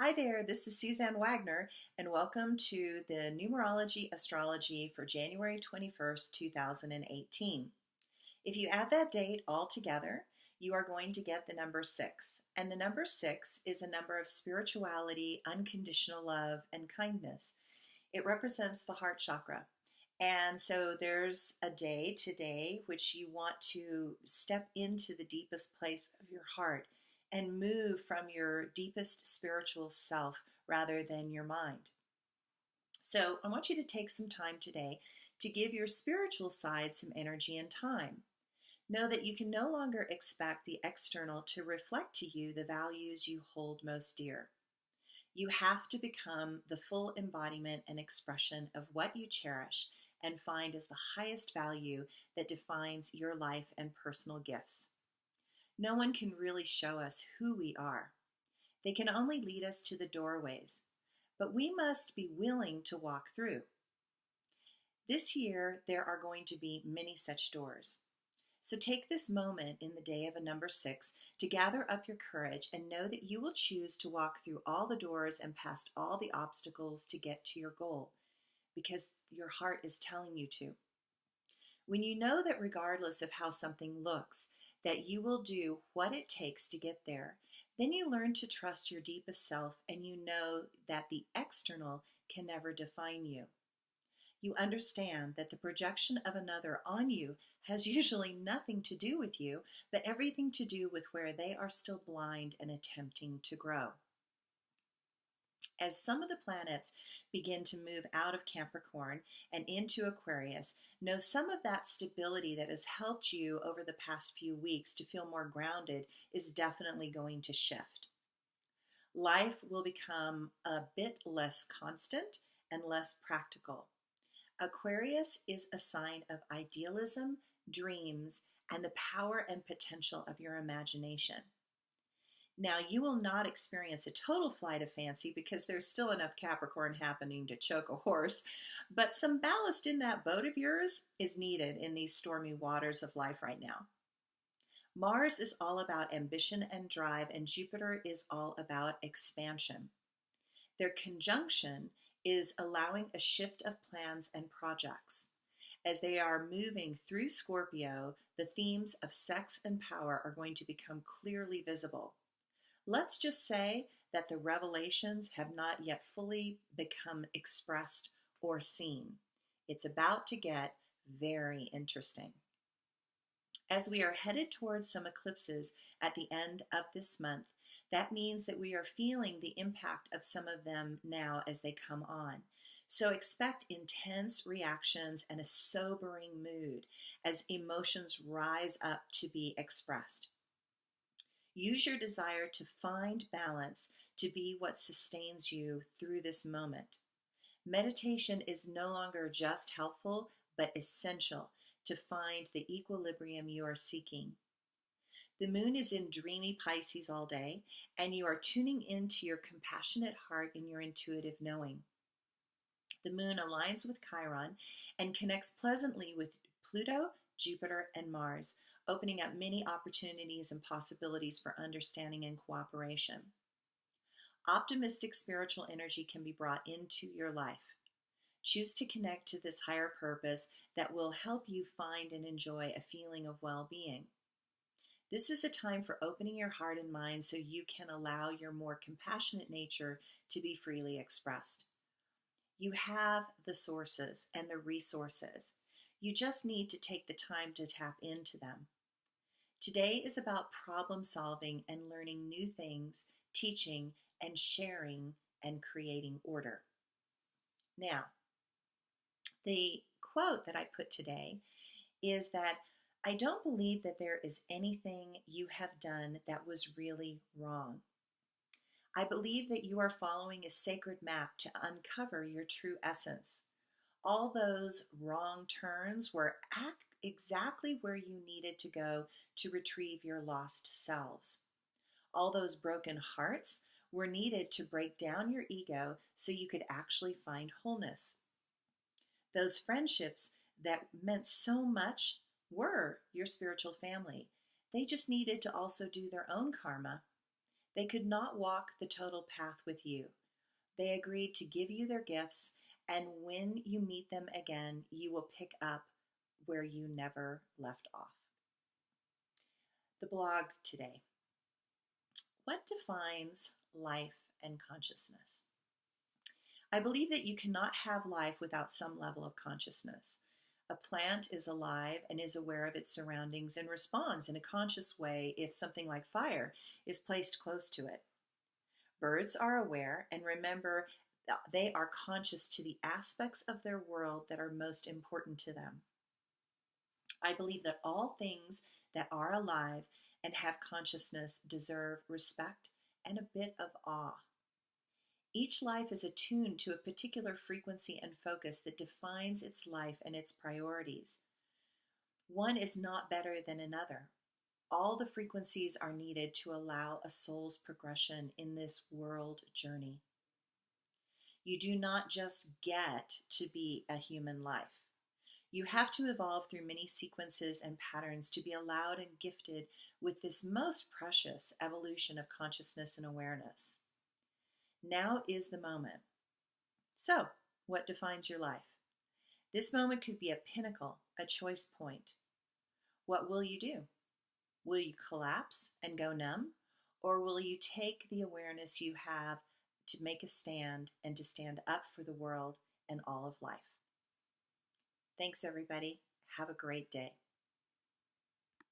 Hi there, this is Suzanne Wagner, and welcome to the Numerology Astrology for January 21st, 2018. If you add that date all together, you are going to get the number 6. And the number 6 is a number of spirituality, unconditional love, and kindness. It represents the heart chakra. And so there's a day today which you want to step into the deepest place of your heart and move from your deepest spiritual self rather than your mind. So I want you to take some time today to give your spiritual side some energy and time. Know that you can no longer expect the external to reflect to you the values you hold most dear. You have to become the full embodiment and expression of what you cherish and find as the highest value that defines your life and personal gifts. No one can really show us who we are. They can only lead us to the doorways, but we must be willing to walk through. This year, there are going to be many such doors. So take this moment in the day of a number 6 to gather up your courage and know that you will choose to walk through all the doors and past all the obstacles to get to your goal, because your heart is telling you to. When you know that regardless of how something looks, that you will do what it takes to get there, then you learn to trust your deepest self and you know that the external can never define you. You understand that the projection of another on you has usually nothing to do with you, but everything to do with where they are still blind and attempting to grow. As some of the planets begin to move out of Capricorn and into Aquarius, know some of that stability that has helped you over the past few weeks to feel more grounded is definitely going to shift. Life will become a bit less constant and less practical. Aquarius is a sign of idealism, dreams, and the power and potential of your imagination. Now, you will not experience a total flight of fancy because there's still enough Capricorn happening to choke a horse, but some ballast in that boat of yours is needed in these stormy waters of life right now. Mars is all about ambition and drive, and Jupiter is all about expansion. Their conjunction is allowing a shift of plans and projects. As they are moving through Scorpio, the themes of sex and power are going to become clearly visible. Let's just say that the revelations have not yet fully become expressed or seen. It's about to get very interesting. As we are headed towards some eclipses at the end of this month, that means that we are feeling the impact of some of them now as they come on. So expect intense reactions and a sobering mood as emotions rise up to be expressed. Use your desire to find balance to be what sustains you through this moment. Meditation is no longer just helpful, but essential to find the equilibrium you are seeking. The moon is in dreamy Pisces all day, and you are tuning into your compassionate heart and your intuitive knowing. The moon aligns with Chiron and connects pleasantly with Pluto, Jupiter, and Mars, opening up many opportunities and possibilities for understanding and cooperation. Optimistic spiritual energy can be brought into your life. Choose to connect to this higher purpose that will help you find and enjoy a feeling of well-being. This is a time for opening your heart and mind so you can allow your more compassionate nature to be freely expressed. You have the sources and the resources. You just need to take the time to tap into them. Today is about problem solving and learning new things, teaching and sharing and creating order. Now, the quote that I put today is that I don't believe that there is anything you have done that was really wrong. I believe that you are following a sacred map to uncover your true essence. All those wrong turns were exactly where you needed to go to retrieve your lost selves. All those broken hearts were needed to break down your ego so you could actually find wholeness. Those friendships that meant so much were your spiritual family. They just needed to also do their own karma. They could not walk the total path with you. They agreed to give you their gifts, and when you meet them again, you will pick up where you never left off. The blog today. What defines life and consciousness? I believe that you cannot have life without some level of consciousness. A plant is alive and is aware of its surroundings and responds in a conscious way if something like fire is placed close to it. Birds are aware and remember that they are conscious to the aspects of their world that are most important to them. I believe that all things that are alive and have consciousness deserve respect and a bit of awe. Each life is attuned to a particular frequency and focus that defines its life and its priorities. One is not better than another. All the frequencies are needed to allow a soul's progression in this world journey. You do not just get to be a human life. You have to evolve through many sequences and patterns to be allowed and gifted with this most precious evolution of consciousness and awareness. Now is the moment. So, what defines your life? This moment could be a pinnacle, a choice point. What will you do? Will you collapse and go numb? Or will you take the awareness you have to make a stand and to stand up for the world and all of life? Thanks, everybody. Have a great day.